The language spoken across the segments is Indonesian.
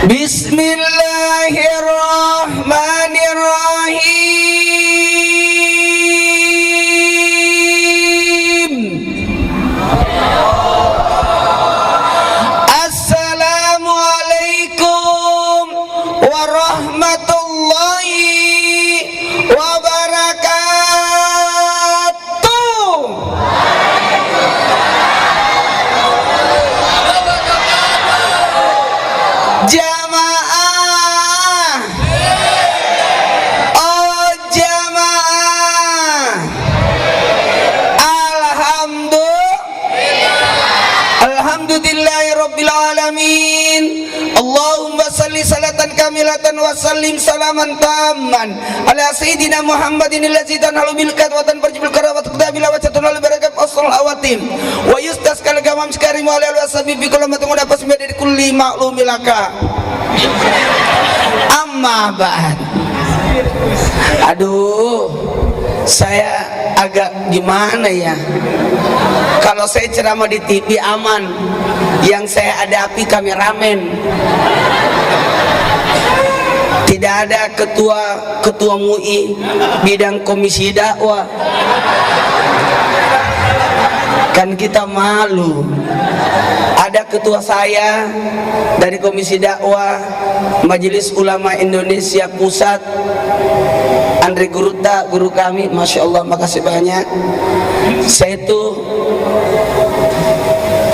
Bismillahirrahmanirrahim. Assalamualaikum warahmatullahi wabarakatuh. Jamaah, oh jamaah, alhamdulillahirabbil alamin. Allahumma salli salatan kamilatan wa sallim salaman tamman ala sayyidina Muhammadin allazi tanhalu bil kadwatan farjul karawat qadabila wa tatunal barakat asal awatim wa yustaskal gamam karim wa ala wasabi bi kulamatin wa dapas dari kulli maklumilaka. Amma ba'd. Aduh, saya agak gimana ya? Kalau saya ceramah di TV aman, yang saya hadapi kameramen. Tidak ada ketua MUI bidang komisi dakwah. Kan kita malu. Ada ketua saya dari komisi dakwah Majelis Ulama Indonesia Pusat, Andre Guruta, guru kami, masya Allah, makasih banyak. Saya itu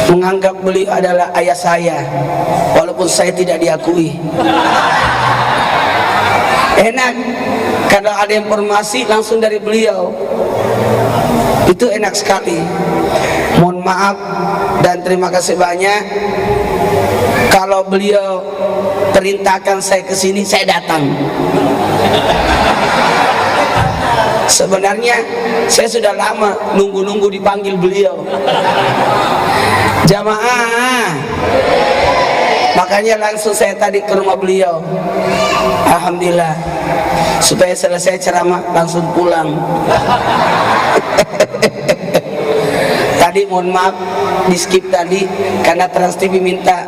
menganggap beliau adalah ayah saya, walaupun saya tidak diakui. Enak kalau ada informasi langsung dari beliau, itu enak sekali. Mohon maaf dan terima kasih banyak. Kalau beliau perintahkan saya ke sini, saya datang. Sebenarnya saya sudah lama nunggu-nunggu dipanggil beliau. Jamaah, makanya langsung saya tadi ke rumah beliau. Alhamdulillah, supaya selesai ceramah langsung pulang. Tadi mohon maaf di skip tadi karena Trans TV minta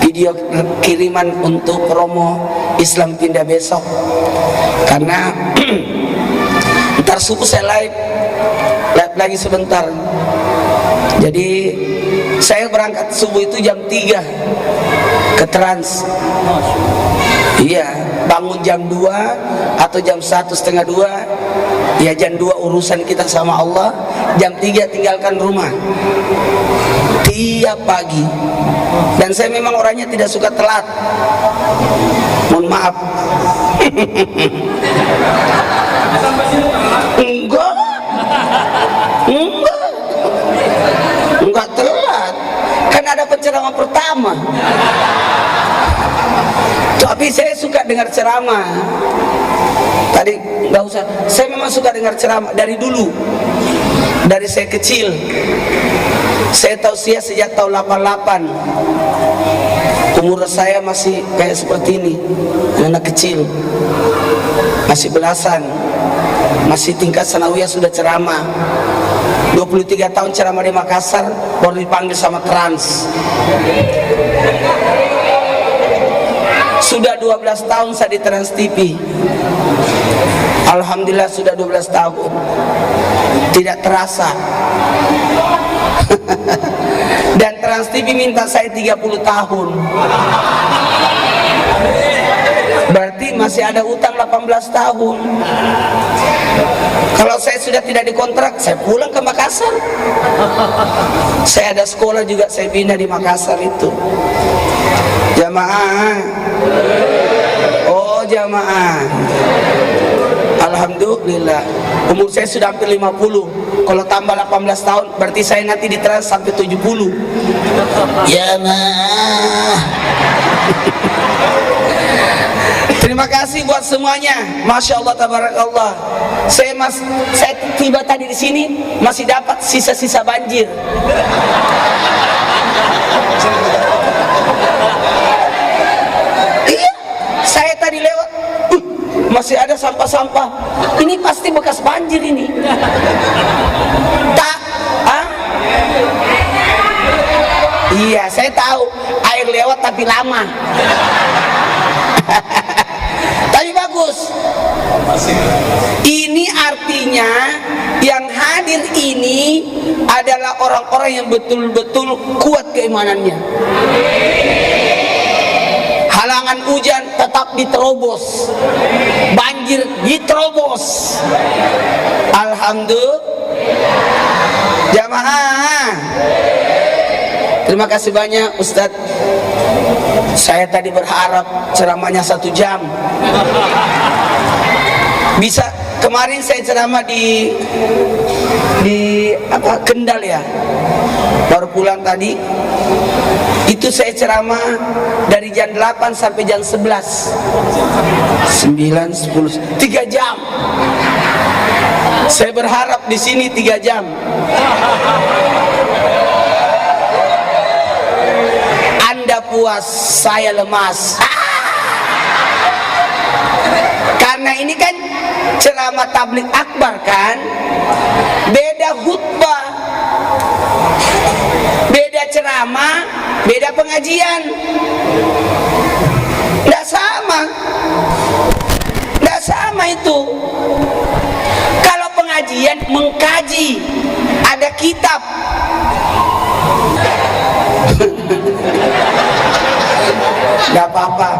video kiriman untuk promo Islam Pindah besok. Karena ntar subuh saya live lagi sebentar. Jadi saya berangkat subuh itu jam 3 ke Trans. Iya, bangun jam 2 atau jam 1:30. Ya jam 2 urusan kita sama Allah, jam 3 tinggalkan rumah tiap pagi. Dan saya memang orangnya tidak suka telat, mohon maaf. enggak telat, kan ada penceramah pertama. Tapi saya suka dengar ceramah. Tadi nggak usah, saya memang suka dengar ceramah dari dulu, dari saya kecil. Saya tausiah sejak tahun 88. Umur saya masih kayak seperti ini, anak kecil, masih belasan, masih tingkat sanawiyah sudah ceramah. 23 tahun ceramah di Makassar, baru dipanggil sama Trans. Sudah 12 tahun saya di Trans TV. Alhamdulillah sudah 12 tahun. Tidak terasa. Dan Trans TV minta saya 30 tahun. Berarti masih ada utang 18 tahun. Kalau saya sudah tidak dikontrak, saya pulang ke Makassar. Saya ada sekolah juga, saya pindah di Makassar itu. Jamaah, oh jamaah, alhamdulillah. Umur saya sudah hampir 50. Kalau tambah 18 tahun, berarti saya nanti di Trans sampai 70. Jamaah. Terima kasih buat semuanya, masya Allah, tabarakallah. Saya tiba tadi di sini masih dapat sisa-sisa banjir. Iya, saya tadi lewat, masih ada sampah-sampah. Ini pasti bekas banjir ini. Tak, ah? Iya, saya tahu air lewat tapi lama. Tapi bagus. Ini artinya yang hadir ini adalah orang-orang yang betul-betul kuat keimanannya. Halangan hujan tetap diterobos, banjir diterobos. Alhamdulillah. Jamaah, terima kasih banyak Ustadz. Saya tadi berharap ceramahnya 1 jam. Bisa kemarin saya ceramah di Kendal ya. Baru pulang tadi. Itu saya ceramah dari jam 8 sampai jam 11. 9, 10, 3 jam. Saya berharap di sini 3 jam. Anda puas, saya lemas. Karena ini kan ceramah tabligh akbar kan, beda khutbah, beda ceramah, beda pengajian. Nggak sama, nggak sama itu. Kalau pengajian mengkaji, ada kitab. Gak apa-apa,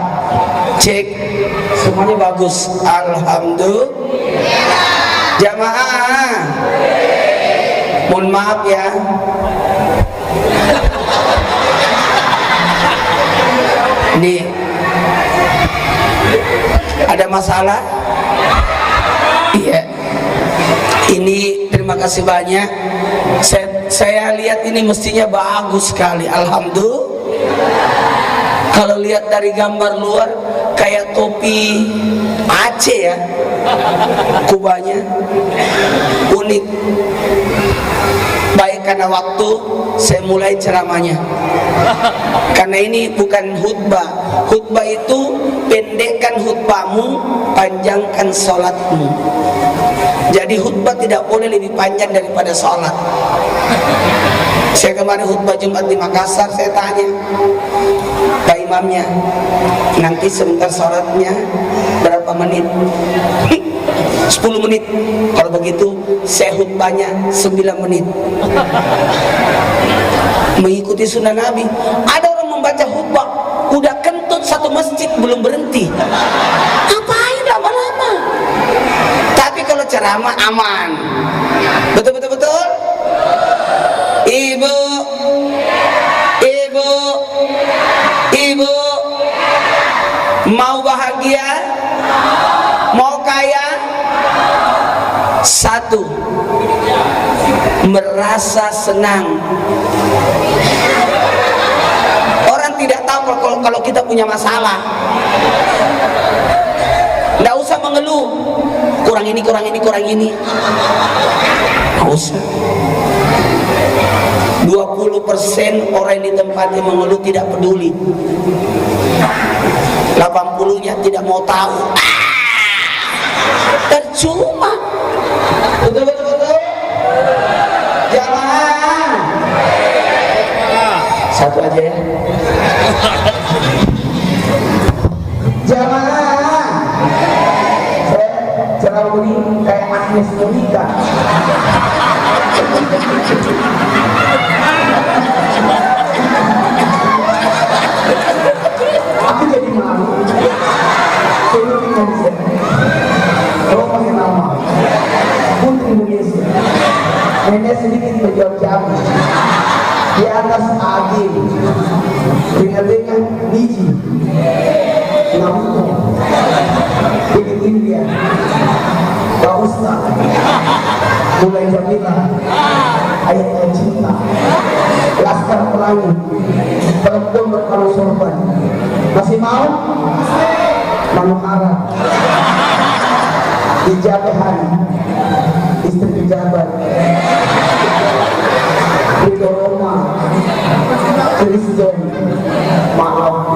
cek semuanya bagus. Alhamdulillah. Jamaah, mohon maaf ya, nih ada masalah. Iya, ini terima kasih banyak. Saya lihat ini mestinya bagus sekali. Alhamdulillah. Kalau lihat dari gambar luar kayak topi Aceh ya, kubahnya unik. Baik, karena waktu saya mulai ceramahnya. Karena ini bukan khutbah. Khutbah itu pendekkan khutbahmu, panjangkan sholatmu. Jadi khutbah tidak boleh lebih panjang daripada sholat. Saya kemarin khutbah Jumat di Makassar, saya tanya Pak Imamnya, nanti sebentar sholatnya berapa menit? 10 menit. Kalau begitu saya khutbahnya 9 menit. Mengikuti sunnah Nabi. Ada orang membaca khutbah udah kentut satu masjid belum berhenti. Ngapain lama-lama? Tapi kalau ceramah aman. Betul. Ibu mau bahagia, mau kaya, satu, merasa senang. Orang tidak tahu kalau kita punya masalah. Nggak usah mengeluh, kurang ini. Nggak usah. 20% orang di tempatnya mengeluh tidak peduli. 80-nya tidak mau tahu. Percuma. Betul. Jangan. Satu aja ya. Jangan. Saya ceramah ini kayak Agnes Monica. Aku jadi malu. Seluruh Indonesia. Kalau pakai nama Putri Indonesia. Nenek sedikit menjawab di atas agil dengan biji namun begitu dia Pak Ustaz mulai jamilah ayat cinta laskar pelangi perempuan berkalung sorban masih mau Manuhara dijabahan istri pejabat Ridho Roma Kristen maaf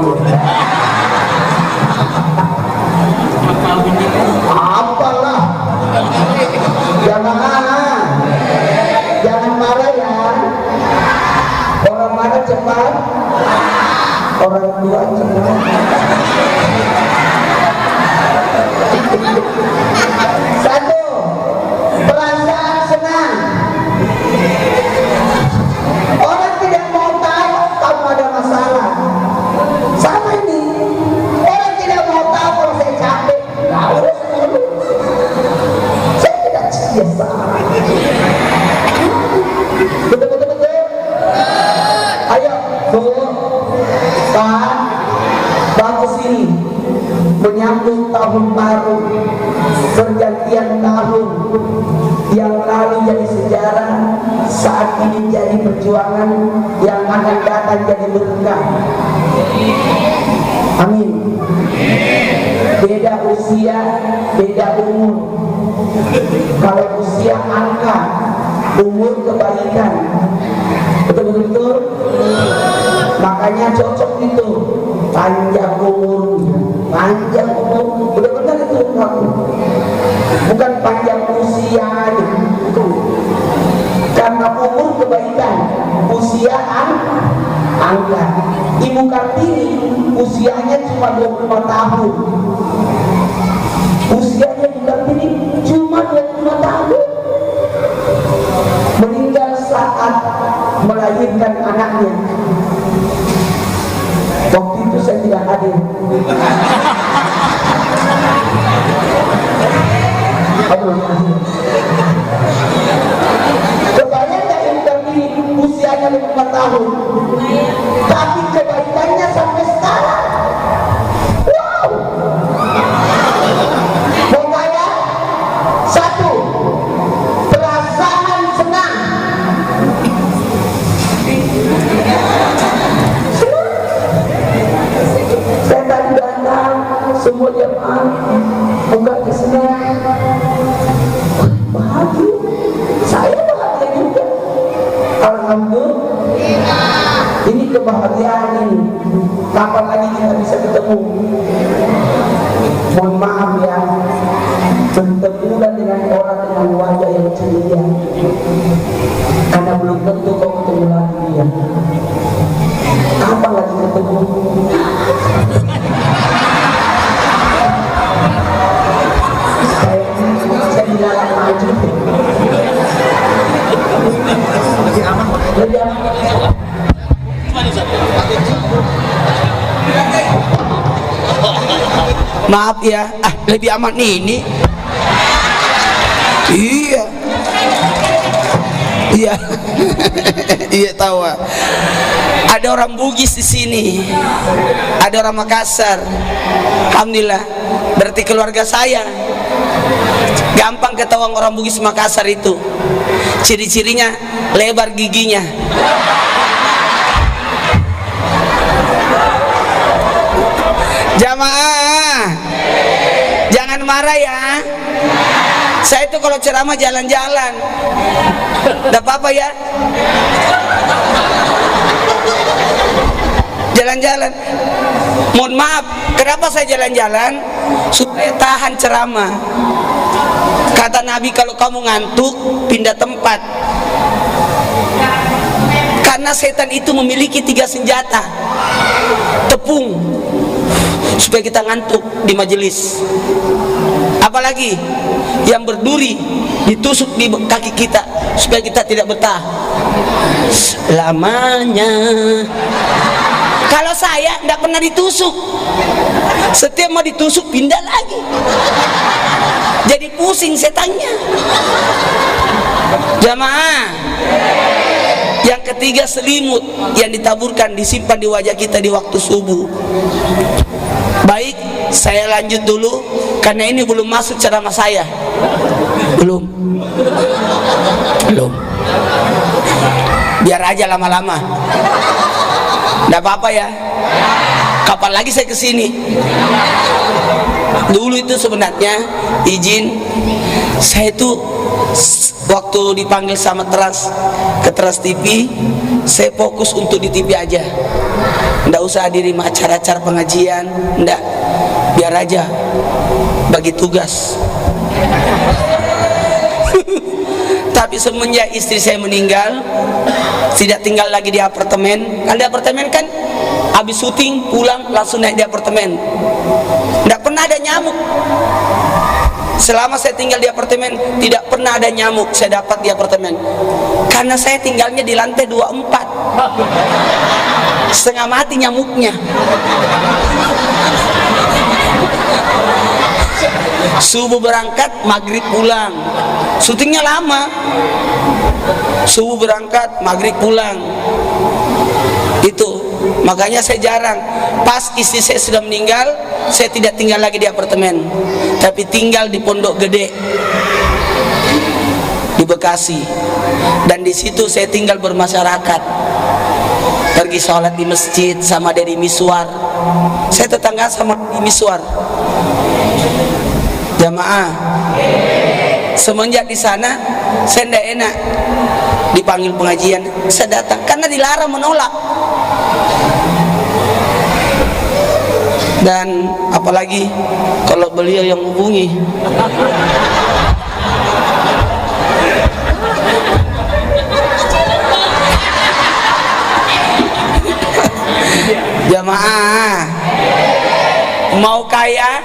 apalah jangan marah ya, orang marah cepat, orang sholat semua. Satu, perasaan senang. Orang tidak mau tahu kamu ada masalah. Sama ini, orang tidak mau tahu kalau saya capek. Nah, saya tidak biasa. Betul. Ayo, Pak, bagus ini menyambut tahun baru, pergantian tahun yang lalu jadi sejarah, saat ini jadi perjuangan, yang akan datang jadi berkah. Amin. Beda usia, beda umur. Kalau usia angka, umur kebaikan. Betul-betul. Makanya cocok itu panjang umur, benar-benar itu bukan panjang usia, karena umur kebaikan, usia angka. Ibu Kartini usianya cuma 25 tahun, usianya Ibu Kartini cuma 25 tahun, meninggal saat melahirkan anaknya. Waktu itu saya tidak hadir. Kebayang gak Ibu Kartini usianya 5 tahun, tapi kebaikannya sampai sekarang. Wow. Mau kaya? Satu, perasaan senang. Saya tadi datang, semua jemaah buka kesenangan. Bahagia, saya bahagia juga. Alhamdulillah. Ini kebahagiaan ini. Kapan lagi kita bisa ketemu? Mohon maaf ya, bertemu dengan orang dengan wajah yang ceria, karena belum tentu kau ketemu lagi dia. Kapan lagi ketemu? Saya dilarang maju. Lebih aman. Maaf ya, lebih aman ini. Iya. Iya tahu. Ada orang Bugis di sini, ada orang Makassar. Alhamdulillah, berarti keluarga saya. Gampang ketahuan orang Bugis Makassar itu. Ciri-cirinya lebar giginya. Jamaah, jangan marah ya. Saya itu kalau ceramah jalan-jalan, tidak apa-apa ya. Jalan-jalan. Mohon maaf, kenapa saya jalan-jalan? Supaya tahan ceramah. Kata Nabi, kalau kamu ngantuk, pindah tempat. Karena setan itu memiliki 3 senjata. Tepung, supaya kita ngantuk di majelis. Apalagi yang berduri, ditusuk di kaki kita supaya kita tidak betah lamanya. Kalau saya tidak pernah ditusuk, setiap mau ditusuk pindah lagi, jadi pusing setannya. Jamaah, yang ketiga selimut yang ditaburkan, disimpan di wajah kita di waktu subuh. Baik, saya lanjut dulu karena ini belum masuk ceramah saya. Belum. Biar aja lama-lama. Nggak apa-apa ya. Kapan lagi saya kesini? Dulu itu sebenarnya izin, saya itu waktu dipanggil sama ke Trans TV, saya fokus untuk di TV aja. Nggak usah hadiri acara-acara pengajian, nggak. Biar aja bagi tugas. Tapi semenjak istri saya meninggal, tidak tinggal lagi di apartemen. Kan di apartemen kan habis syuting pulang langsung naik di apartemen. Tidak pernah ada nyamuk. Selama saya tinggal di apartemen tidak pernah ada nyamuk saya dapat di apartemen, karena saya tinggalnya di lantai 24. Setengah mati nyamuknya. Subuh berangkat, maghrib pulang. Syutingnya lama. Subuh berangkat, maghrib pulang. Itu makanya saya jarang. Pas istri saya sudah meninggal, saya tidak tinggal lagi di apartemen, tapi tinggal di Pondok Gede di Bekasi. Dan di situ saya tinggal bermasyarakat. Pergi sholat di masjid sama dari miswar. Saya tetangga sama di miswar. Jamaah. Semenjak di sana saya tidak enak dipanggil pengajian, saya datang karena dilarang menolak. Dan apalagi kalau beliau yang hubungi. Jamaah, mau kaya?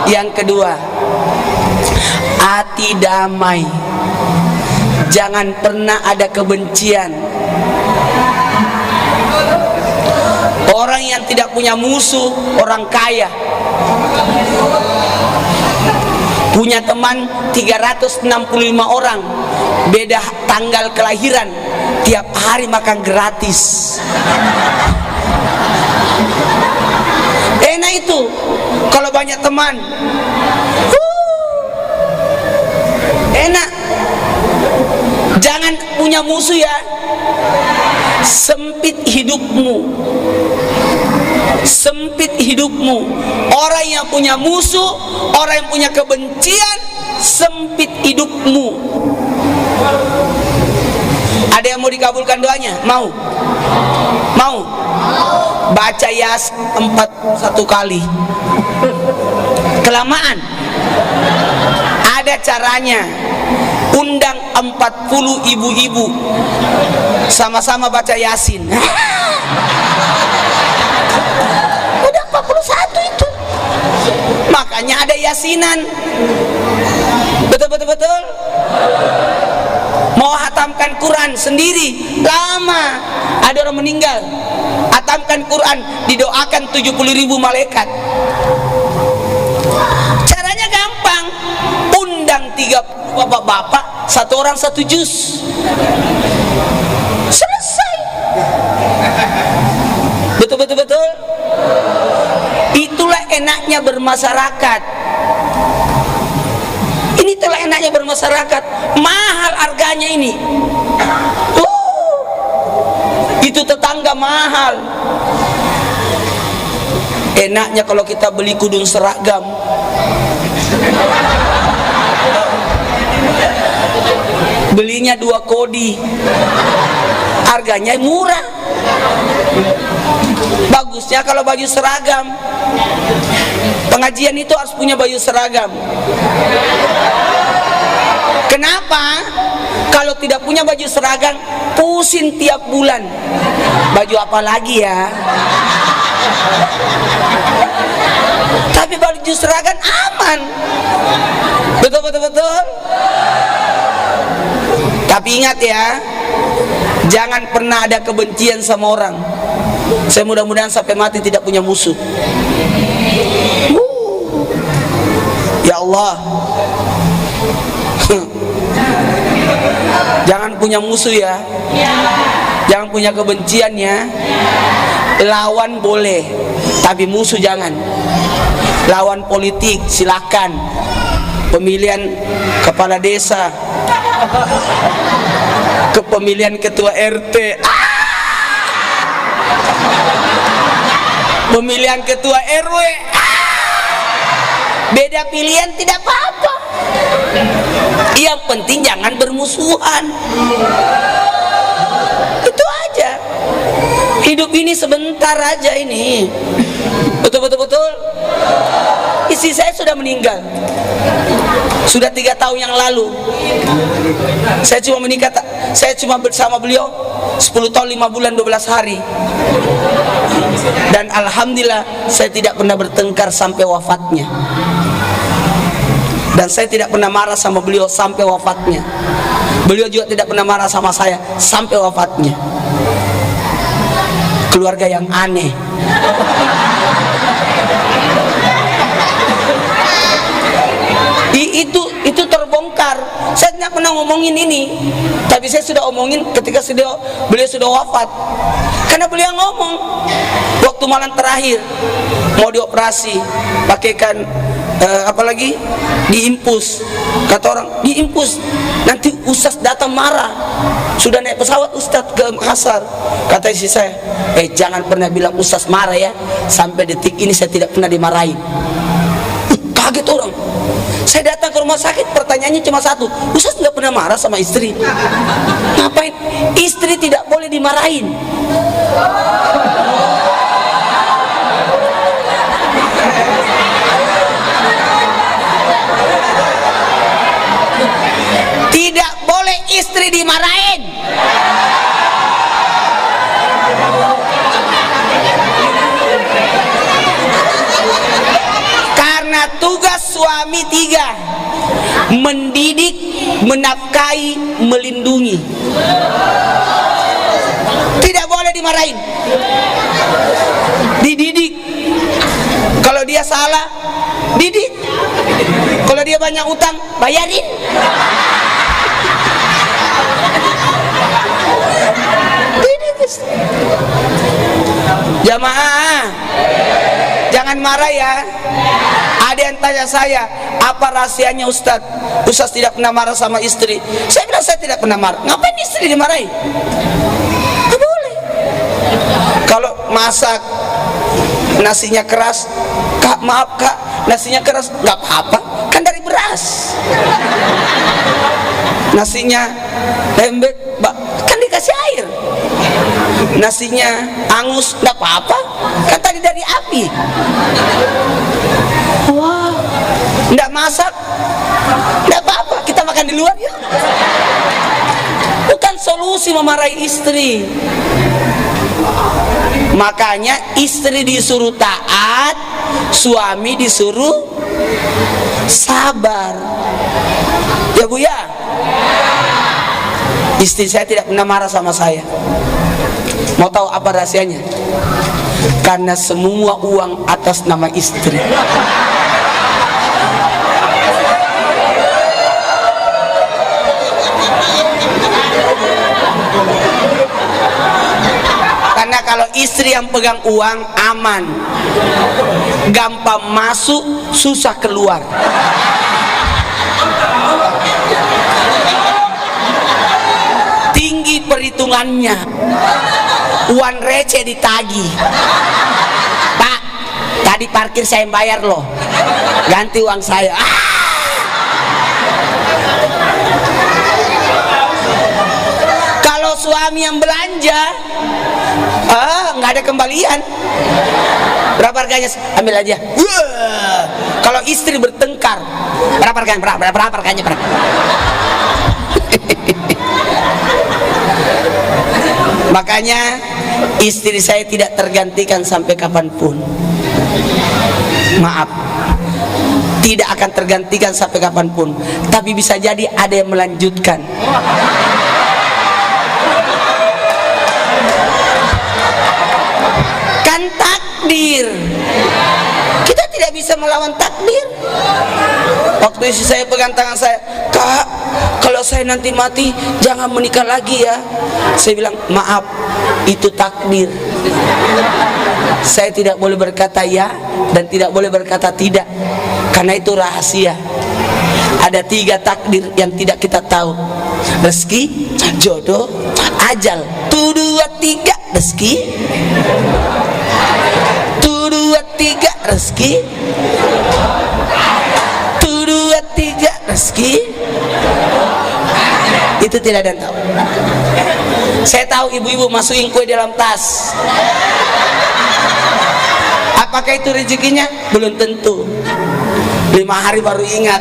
Yang kedua, hati damai. Jangan pernah ada kebencian. Orang yang tidak punya musuh, orang kaya. Punya teman 365 orang, beda tanggal kelahiran, tiap hari makan gratis. Enak itu kalau banyak teman. Enak. Jangan punya musuh ya. Sempit hidupmu. Sempit hidupmu. Orang yang punya musuh, orang yang punya kebencian, sempit hidupmu. Ada yang mau dikabulkan doanya? Mau? Mau? Baca Yasin 41 kali. Kelamaan. Ada caranya. Undang 40 ibu-ibu sama-sama baca Yasin. Udah 41 itu. Makanya ada Yasinan. Betul. Mau hatamkan Quran sendiri lama. Ada orang meninggal, hatamkan Quran, didoakan 70.000 malaikat. Caranya gampang. Undang 30 bapak-bapak, satu orang 1 juz. Selesai. Betul. Itulah enaknya bermasyarakat. Ini telah enaknya bermasyarakat. Mahal harganya ini. Itu tetangga mahal. Enaknya kalau kita beli kudung seragam. Belinya 2 kodi. Harganya murah. Bagusnya kalau baju seragam. Pengajian itu harus punya baju seragam. Kenapa? Kalau tidak punya baju seragam, pusing tiap bulan. Baju apa lagi ya? Tapi baju seragam aman. Betul. Tapi ingat ya, jangan pernah ada kebencian sama orang. Saya mudah-mudahan sampai mati tidak punya musuh. Ya Allah. Jangan punya musuh ya. Jangan punya kebencian ya. Lawan boleh, tapi musuh jangan. Lawan politik silakan. Pemilihan kepala desa, kepemilihan ketua RT, pemilihan ketua RW, beda pilihan tidak apa-apa. Yang penting jangan bermusuhan. Itu aja. Hidup ini sebentar aja ini. Betul. istri saya sudah meninggal, sudah 3 tahun yang lalu. Saya cuma bersama beliau 10 tahun 5 bulan 12 hari. Dan alhamdulillah saya tidak pernah bertengkar sampai wafatnya. Dan saya tidak pernah marah sama beliau sampai wafatnya. Beliau juga tidak pernah marah sama saya sampai wafatnya. Keluarga yang aneh. Itu terbongkar. Saya tidak pernah ngomongin ini, tapi saya sudah omongin ketika beliau sudah wafat. Karena beliau ngomong waktu malam terakhir mau dioperasi, pakaikan apalagi diimpus. Kata orang diimpus, nanti Ustaz datang marah. Sudah naik pesawat Ustaz ke Makassar. Kata istri saya, jangan pernah bilang Ustaz marah ya. Sampai detik ini saya tidak pernah dimarahin. Kaget orang. Saya datang ke rumah sakit, pertanyaannya cuma satu, Ustaz nggak pernah marah sama istri? Ngapain? Istri tidak boleh dimarahin. Tidak boleh istri dimarahin. Karena tugas suami 3: mendidik, menafkahi, melindungi. Tidak boleh dimarahin. Dididik. Kalau dia salah, didik. Kalau dia banyak utang, bayarin. Jamaah, jangan marah ya. Ada yang tanya saya, apa rahasianya Ustaz? Ustaz tidak pernah marah sama istri. Saya bilang saya tidak pernah marah. Ngapain istri dimarahi? Nggak boleh. Kalau masak nasinya keras, Kak maaf Kak, nasinya keras, nggak apa-apa, kan dari beras. Nasinya lembek, kan dikasih air. Nasinya angus, nggak apa-apa, kan tadi dari api. Wah, nggak masak, nggak apa-apa, kita makan di luar ya. Bukan solusi memarahi istri. Makanya istri disuruh taat, suami disuruh sabar. Ya Bu ya. Istri saya tidak pernah marah sama saya. Mau tahu apa rahasianya? Karena semua uang atas nama istri. Karena kalau istri yang pegang uang aman, gampang masuk, susah keluar. Tinggi perhitungannya, uang receh ditagih. Pak, tadi parkir saya yang bayar loh, ganti uang saya. Kalau suami yang belanja, nggak ada kembalian. Berapa harganya? Ambil aja. Kalau istri bertengkar, berapa harganya? Berapa harganya? Makanya istri saya tidak tergantikan sampai kapanpun. Maaf, tidak akan tergantikan sampai kapanpun. Tapi bisa jadi ada yang melanjutkan. Kan takdir. Kita tidak bisa melawan takdir. Waktu istri saya pegang tangan saya, Kak, kalau saya nanti mati jangan menikah lagi ya. Saya bilang, maaf, itu takdir. Saya tidak boleh berkata ya dan tidak boleh berkata tidak, karena itu rahasia. Ada 3 takdir yang tidak kita tahu: rezeki, jodoh, ajal. 1, 2, 3 rezeki. 1, 2, 3 rezeki. 1, 2, 3 rezeki. Itu tidak ada yang tahu. Saya tahu ibu-ibu masukin kue dalam tas. Apa Apakah itu rezekinya? Belum tentu. 5 hari baru ingat.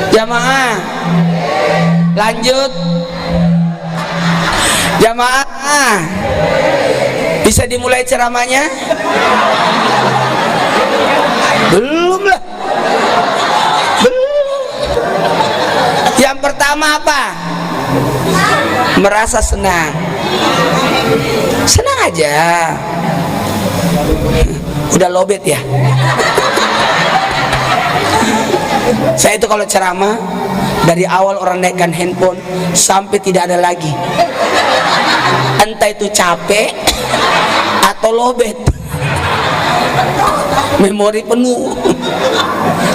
Jamaah, lanjut. Jamaah, bisa dimulai ceramahnya? Belum lah. Belum. Yang pertama apa? Merasa senang. Senang aja. Udah lobet ya. Saya itu kalau ceramah dari awal orang naikkan handphone sampai tidak ada lagi. Entah itu capek atau lobet. Memori penuh.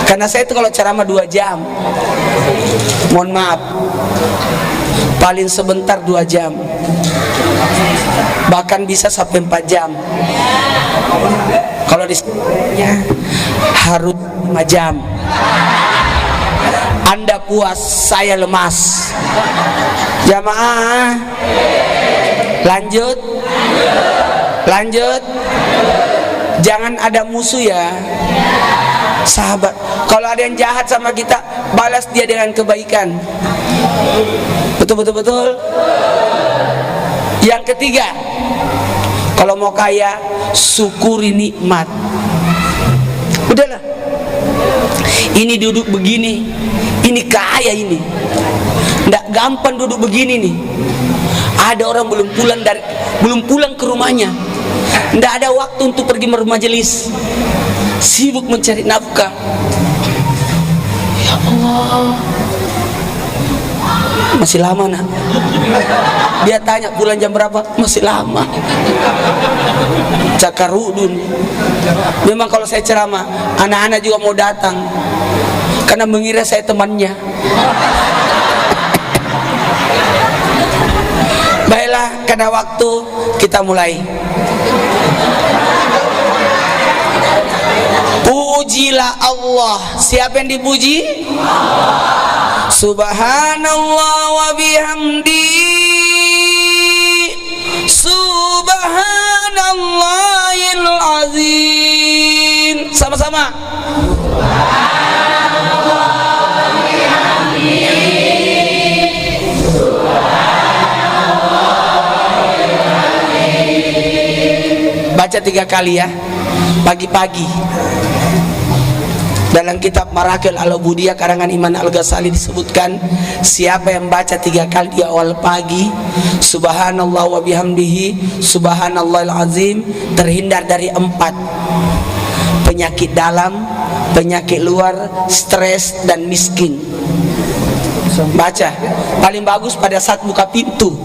Karena saya itu kalau ceramah 2 jam. Mohon maaf. Paling sebentar 2 jam. Bahkan bisa sampai 4 jam. Kalau di harus 5 jam. Anda puas, saya lemas. Jamaah, lanjut. Lanjut. Jangan ada musuh ya, sahabat. Kalau ada yang jahat sama kita, balas dia dengan kebaikan. Betul. Yang ketiga, kalau mau kaya, syukuri nikmat. Udahlah, ini duduk begini, ini kaya ini. Nggak gampang duduk begini nih. Ada orang belum pulang ke rumahnya. Nggak ada waktu untuk pergi bermajelis, sibuk mencari nafkah. Ya Allah, masih lama nak. Dia tanya pulang jam berapa, masih lama. Cakarudun. Memang kalau saya ceramah, anak-anak juga mau datang karena mengira saya temannya. Baiklah, karena waktu kita mulai. Pujilah Allah. Siapa yang dipuji? Subhanallah wa bihamdi. Subhanallahil azim. Sama-sama. Baca 3 kali ya, pagi-pagi. Dalam kitab Marakil Al-Ubudiyah karangan Imam Al-Ghazali disebutkan, siapa yang baca 3 kali di awal pagi, Subhanallah wa bihamdihi, Subhanallahil azim, terhindar dari 4 penyakit dalam, penyakit luar, stres dan miskin. Baca, paling bagus pada saat buka pintu.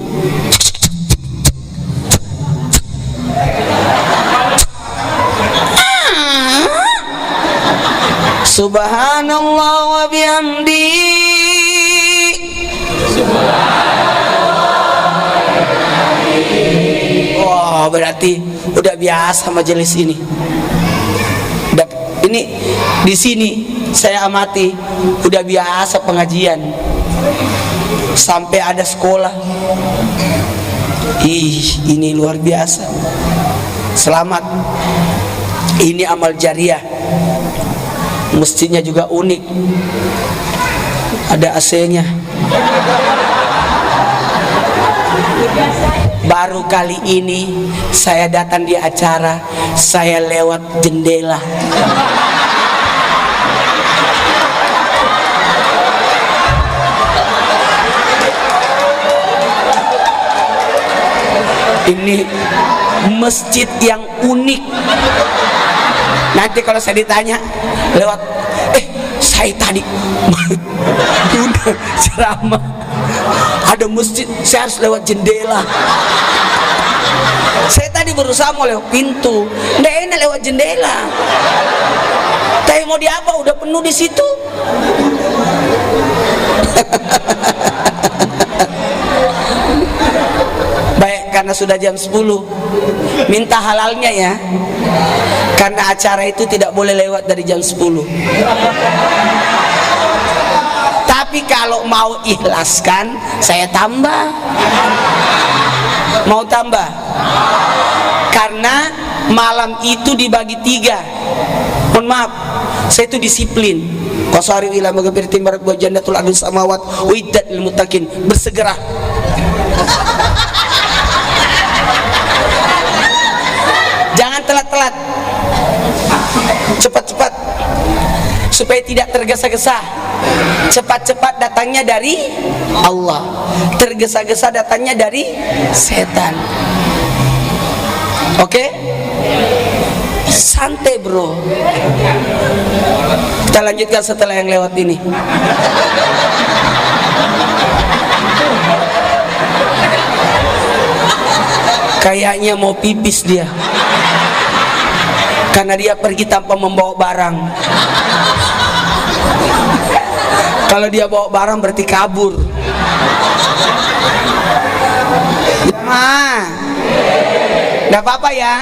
Subhanallah wa bihamdi. Wah, berarti udah biasa majelis ini. Ini di sini saya amati udah biasa pengajian. Sampai ada sekolah. Ini luar biasa. Selamat. Ini amal jariah. Masjidnya juga unik, ada AC-nya. Baru kali ini saya datang di acara, saya lewat jendela. Ini masjid yang unik. Nanti kalau saya ditanya lewat, saya tadi udah ceramah, ada masjid, saya harus lewat jendela. Saya tadi berusaha mau lewat pintu, nggak enak lewat jendela. Tapi mau di apa? Udah penuh di situ. Baik, karena sudah jam 10, minta halalnya ya. Karena acara itu tidak boleh lewat dari jam 10. Tapi kalau mau ikhlaskan, saya tambah. Mau tambah? Karena malam itu dibagi 3. Mohon maaf, saya itu disiplin. Qasari ila magfiratin barat wa jannatul adun samawat uiddat lil muttaqin. Bersegera. Jangan telat-telat. Cepat-cepat. Supaya tidak tergesa-gesa. Cepat-cepat datangnya dari Allah, tergesa-gesa datangnya dari setan. Oke? Santai bro. Kita lanjutkan setelah yang lewat ini. Kayaknya mau pipis dia, karena dia pergi tanpa membawa barang. Kalau dia bawa barang berarti kabur. Nggak apa-apa ya,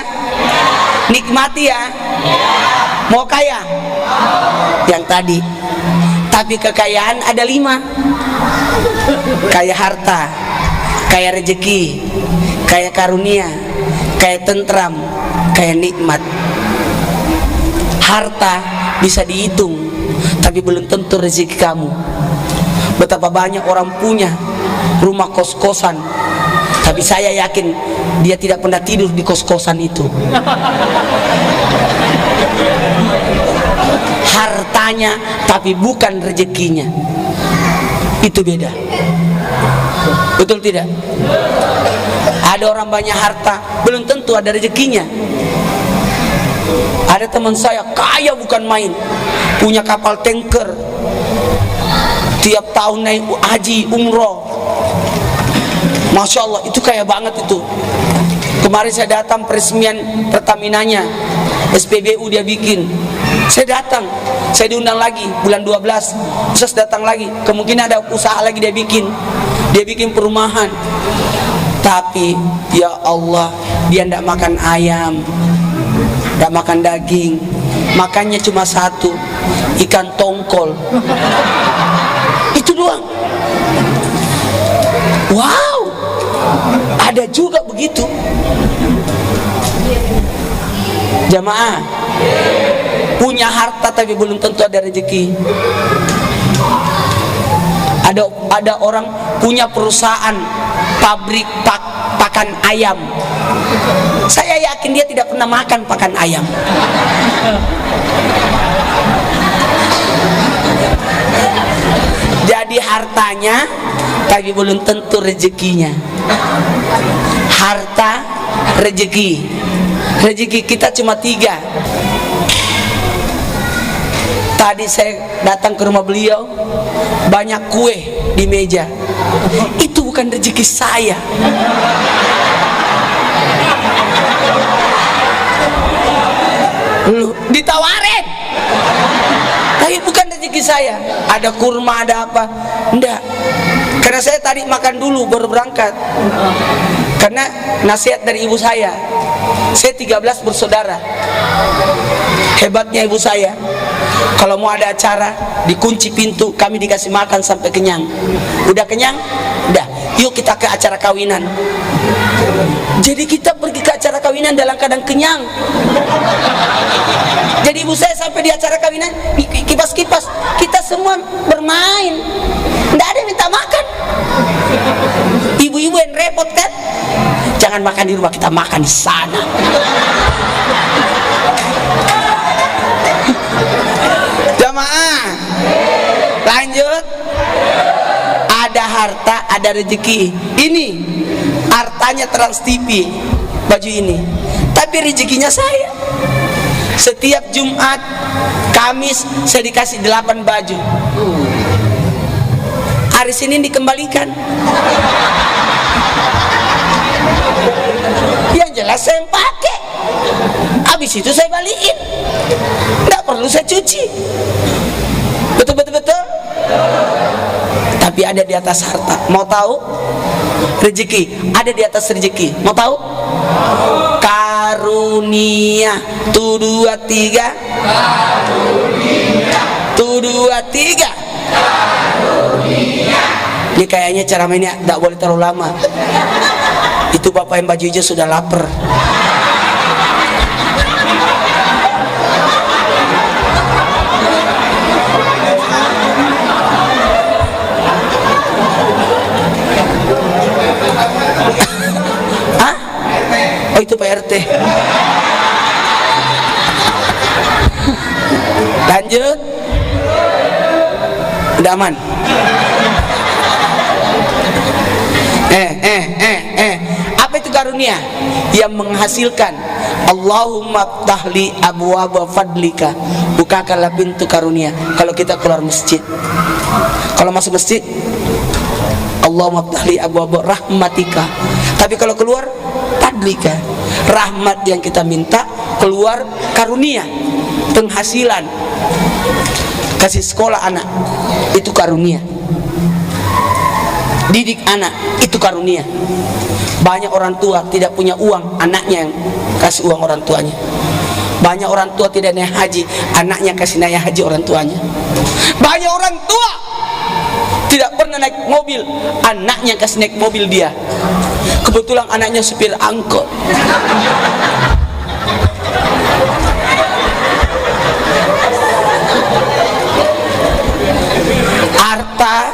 nikmati ya. Mau kaya yang tadi, tapi kekayaan ada 5. Kaya harta, kaya rezeki, kaya karunia, kaya tentram, kaya nikmat. Harta bisa dihitung, tapi belum tentu rezeki kamu. Betapa banyak orang punya rumah kos-kosan, tapi saya yakin dia tidak pernah tidur di kos-kosan itu. Hartanya tapi bukan rezekinya. Itu beda. Betul tidak? Ada orang banyak harta, belum tentu ada rezekinya. Ada teman saya kaya bukan main, punya kapal tanker, tiap tahun naik haji umroh. Masya Allah, itu kaya banget itu. Kemarin saya datang peresmian Pertaminanya, SPBU dia bikin. Saya datang, saya diundang lagi bulan 12. Terus datang lagi, kemungkinan ada usaha lagi dia bikin. Dia bikin perumahan. Tapi ya Allah, dia tidak makan ayam, tidak makan daging, makannya cuma satu, ikan tongkol. Itu doang. Wow, ada juga begitu. Jamaah, punya harta tapi belum tentu ada rezeki. Ada orang punya perusahaan pabrik pakan ayam. Saya yakin dia tidak pernah makan pakan ayam. Jadi hartanya tapi belum tentu rezekinya. Harta, rezeki. Rezeki kita cuma 3. Tadi saya datang ke rumah beliau, banyak kue di meja. Itu bukan rezeki saya. Lu ditawarin, tapi bukan rezeki saya. Ada kurma, ada apa? Enggak. Karena saya tadi makan dulu baru berangkat. Karena nasihat dari ibu saya 13 bersaudara. Hebatnya ibu saya, kalau mau ada acara dikunci pintu, kami dikasih makan sampai kenyang. Udah kenyang? Udah, yuk kita ke acara kawinan. Jadi kita pergi ke acara kawinan dalam keadaan kenyang. Jadi ibu saya sampai di acara kawinan kipas-kipas, kita semua bermain, nggak ada yang minta makan. Ibu-ibu yang repot kan, jangan makan di rumah, kita makan di sana. Jamaah, lanjut. Ada harta, ada rezeki. Ini hartanya Trans TV, baju ini, tapi rezekinya saya. Setiap Jumat, Kamis saya dikasih 8 baju. Hari Senin dikembalikan. Yang jelas saya yang pakai. Habis itu saya balikin. Tidak perlu saya cuci. Betul. Tapi ada di atas harta. Mau tahu? Rezeki ada di atas rezeki. Mau tahu? Karunia. Tu dua tiga. Karunia. Tu dua tiga. Karunia. Ini kayaknya cara mainnya tidak boleh terlalu lama. Itu bapak yang baju hijau sudah lapar. Hah? Oh itu Pak RT. Lanjut. Udah aman. Apa itu karunia? Yang menghasilkan Allahumma ftahli abwaaba fadlika, bukakanlah pintu karunia. Kalau kita keluar masjid, kalau masuk masjid Allahumma ftahli abwaaba rahmatika. Tapi kalau keluar fadlika, rahmat yang kita minta, keluar karunia, penghasilan, kasih sekolah anak, itu karunia. Didik anak, itu karunia. Banyak orang tua tidak punya uang, anaknya yang kasih uang orang tuanya. Banyak orang tua tidak naik haji, anaknya kasih naik haji orang tuanya. Banyak orang tua tidak pernah naik mobil, anaknya kasih naik mobil dia. Kebetulan anaknya supir angkot. Harta,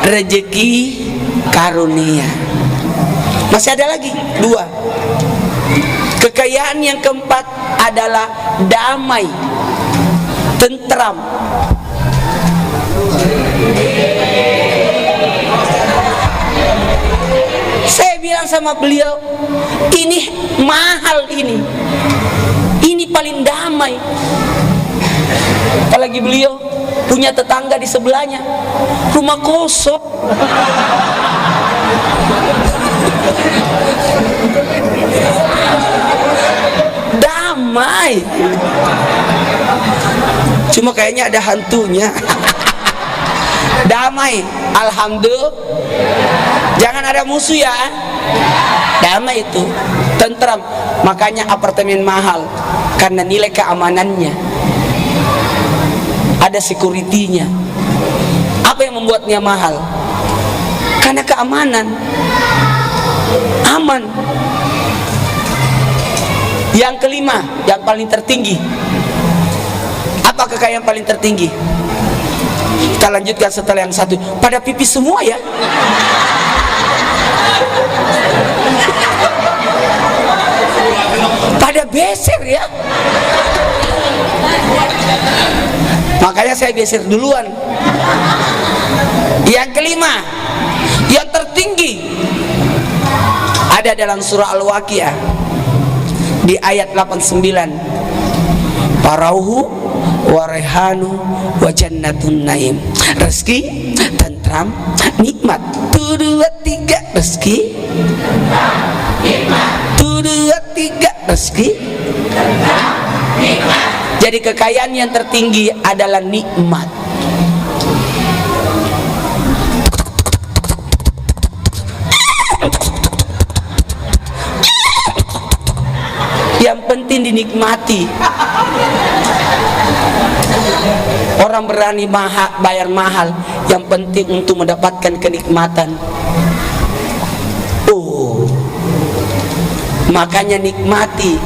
rezeki, karunia. Masih ada lagi dua. Kekayaan yang keempat adalah damai, tentram. Saya bilang sama beliau, ini mahal, ini paling damai. Apalagi beliau punya tetangga di sebelahnya, rumah kosong. Damai. Cuma kayaknya ada hantunya. Damai, alhamdulillah. Jangan ada musuh ya. Damai itu, tentram. Makanya apartemen mahal, karena nilai keamanannya. Ada security-nya. Apa yang membuatnya mahal? Karena keamanan, aman. Yang kelima, yang paling tertinggi. Apa kekayaan paling tertinggi? Kita lanjutkan setelah yang satu. Pada pipis semua ya. Pada beser ya. Makanya saya geser duluan. Yang kelima, yang tertinggi, ada dalam surah Al-Waqiah di ayat 89. Parauhu wa rehanu wa jannatun naim. Rezeki, tentram, nikmat. Tu dua tiga rezeki, tu dua tiga rezeki, nikmat. Jadi kekayaan yang tertinggi adalah nikmat. Yang penting dinikmati. Orang berani bayar mahal, yang penting untuk mendapatkan kenikmatan. Makanya nikmati.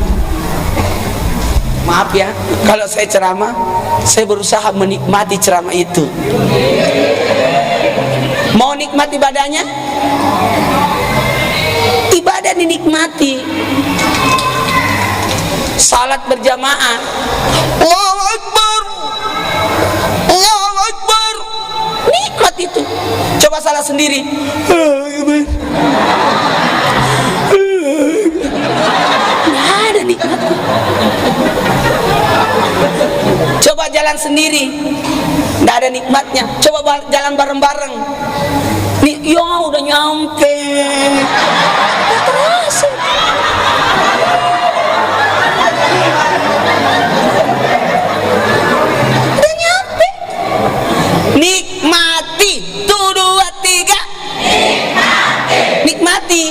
Maaf ya, kalau saya ceramah, saya berusaha menikmati ceramah itu. Mau nikmati ibadahnya? Ibadah dinikmati. Salat berjamaah, Allahu Akbar, Allahu Akbar, nikmat itu. Coba salat sendiri, nggak ada nikmat. Coba jalan sendiri, nggak ada nikmatnya. Coba jalan bareng-bareng, nih, ya udah nyampe, nggak terasa. Udah nyampe. Nikmati, tuh dua tiga. Nikmati.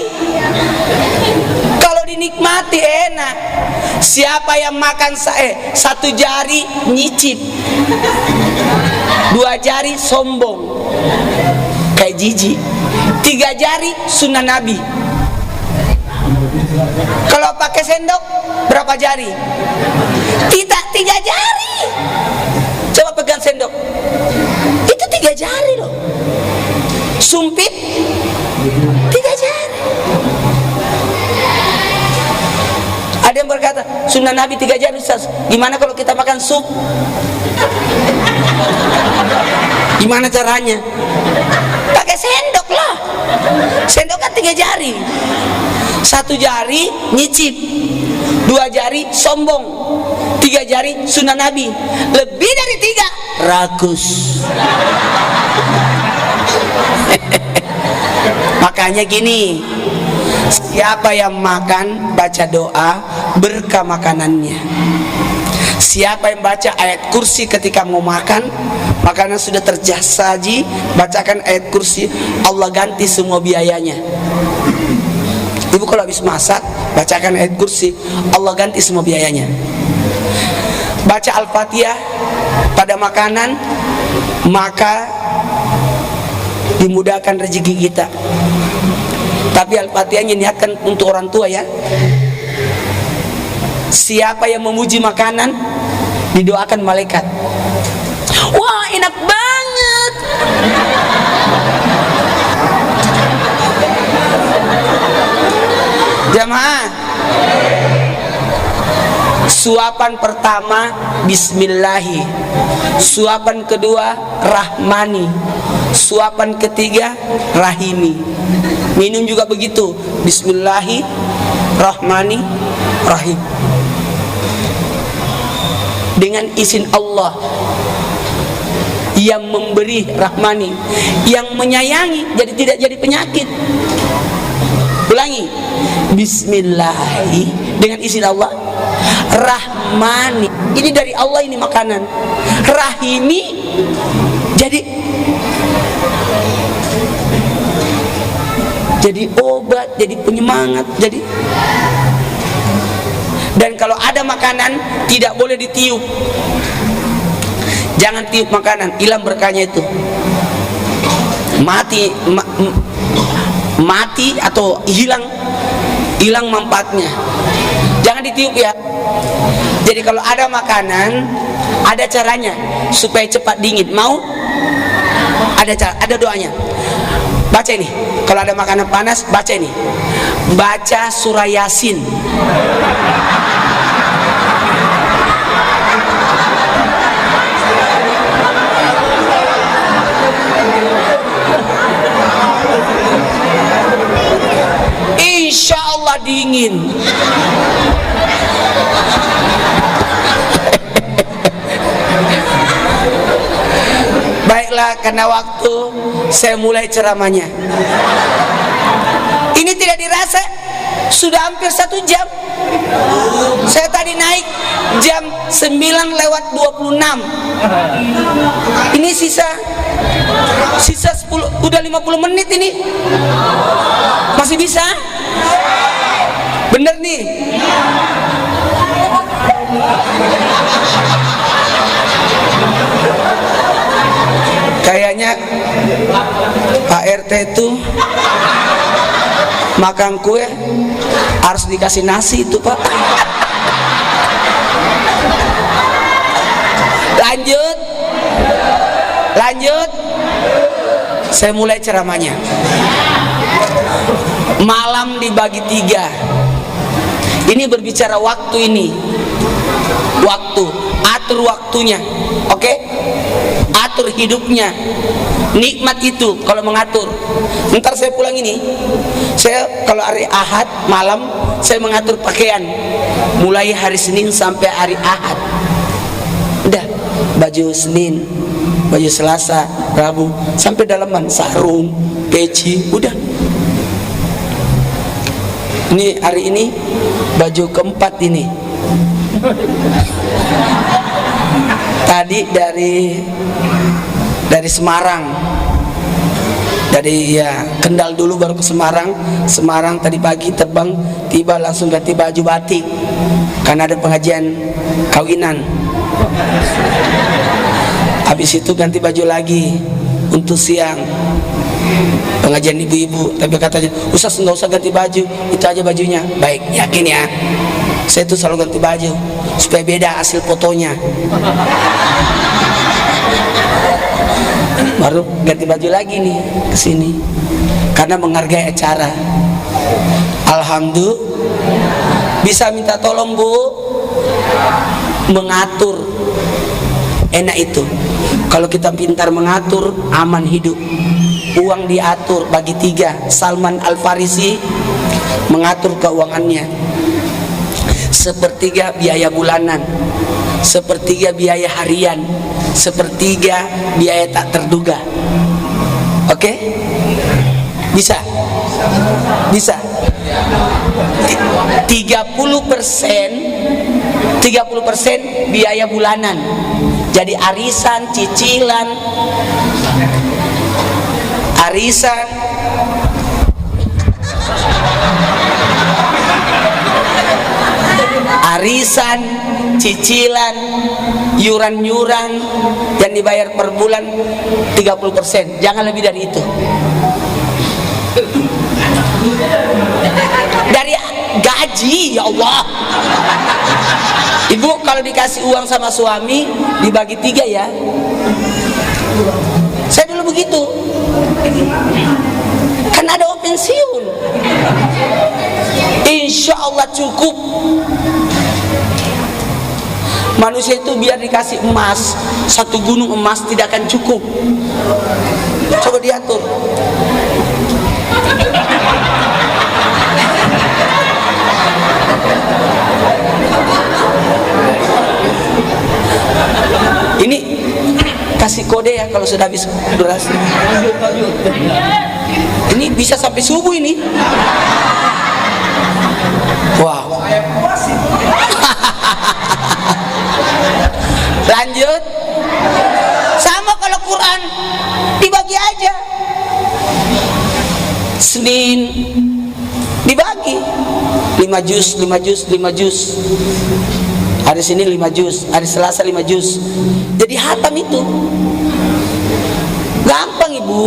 Kalau dinikmati enak. Siapa yang makan satu jari nyicip, dua jari sombong kayak jijik, tiga jari sunnah Nabi. Kalau pakai sendok berapa jari? Tidak, 3 jari. Coba pegang sendok, itu 3 jari loh. Sumpit 3 jari. Ada yang berkata sunnah Nabi 3 jari Ustaz. Gimana kalau kita makan sup? Gimana caranya? Pakai sendok lah. Sendok kan 3 jari. 1 jari nyicip, 2 jari sombong, 3 jari sunnah Nabi. Lebih dari 3 rakus. Makanya gini, siapa yang makan baca doa berkah makanannya. Siapa yang baca ayat kursi ketika mau makan, makanan sudah terjasaji, bacakan ayat kursi, Allah ganti semua biayanya. Ibu kalau habis masak, bacakan ayat kursi, Allah ganti semua biayanya. Baca Al-Fatihah pada makanan, maka dimudahkan rezeki kita. Tapi Al-Fatihahnya niatkan untuk orang tua ya. Siapa yang memuji makanan, didoakan malaikat. Wah, enak banget. Jamaah, suapan pertama bismillahi, suapan kedua rahmani, suapan ketiga rahimi. Minum juga begitu, bismillahi rahmani rahim. Dengan izin Allah yang memberi rahmani, yang menyayangi, jadi tidak jadi penyakit. Ulangi, bismillahi dengan izin Allah, rahmani, ini dari Allah, ini makanan, rahimi, jadi obat, jadi penyemangat, jadi. Dan kalau ada makanan tidak boleh ditiup. Jangan tiup makanan, hilang berkahnya itu. Mati atau hilang manfaatnya. Jangan ditiup ya. Jadi kalau ada makanan, ada caranya supaya cepat dingin. Mau? Ada doanya. Baca ini. Kalau ada makanan panas, baca ini. Baca surah Yasin. Insya Allah dingin. Baiklah, karena waktu saya mulai ceramahnya. Ini tidak dirasa sudah hampir 1 jam. Saya tadi naik jam 9:26. Ini sisa 10, udah 50 menit ini. Masih bisa? Bener nih? Kayaknya Pak RT itu makan kue harus dikasih nasi itu Pak. Lanjut. Saya mulai ceramahnya. Malam dibagi 3. Ini berbicara waktu ini. Waktu, atur waktunya. Oke? Atur hidupnya. Nikmat itu kalau mengatur. Ntar saya pulang ini, saya kalau hari Ahad malam saya mengatur pakaian. Mulai hari Senin sampai hari Ahad. Udah, baju Senin, baju Selasa, Rabu, sampai dalaman, sarung, peci, udah. Ini hari ini baju keempat ini. Tadi dari Semarang. Dari Kendal dulu baru ke Semarang. Semarang tadi pagi terbang, tiba langsung ganti baju batik karena ada pengajian kawinan. Habis itu ganti baju lagi untuk siang. pengajian ibu-ibu, tapi katanya Ustaz nggak usah ganti baju, itu aja bajunya. Baik, yakin ya, saya tuh selalu ganti baju supaya beda hasil fotonya. Baru ganti baju lagi nih ke sini karena menghargai acara. Alhamdulillah. Bisa minta tolong Bu mengatur, enak itu. Kalau kita pintar mengatur, aman hidup. Uang diatur bagi 3. Salman Al Farisi mengatur keuangannya. 1/3 biaya bulanan, 1/3 biaya harian, 1/3 biaya tak terduga. Oke? Bisa? Bisa. 30% biaya bulanan. Jadi arisan, cicilan, arisan, cicilan, yuran-yuran yang dibayar per bulan 30%. Jangan lebih dari itu. Dari gaji, ya Allah. Ibu kalau dikasih uang sama suami dibagi 3 ya. Saya dulu begitu. Kan ada uang pensiun. Insya Allah cukup. Manusia itu biar dikasih emas, 1 gunung emas tidak akan cukup. Coba diatur. Ini kasih kode ya kalau sudah habis durasi. Ini bisa sampai subuh ini. Wow. Lanjut. Sama kalau Quran dibagi aja. Senin dibagi 5 juz, 5 juz, 5 juz. Hari Senin 5 juz, hari Selasa 5 juz. Jadi hatam itu. Gampang Ibu.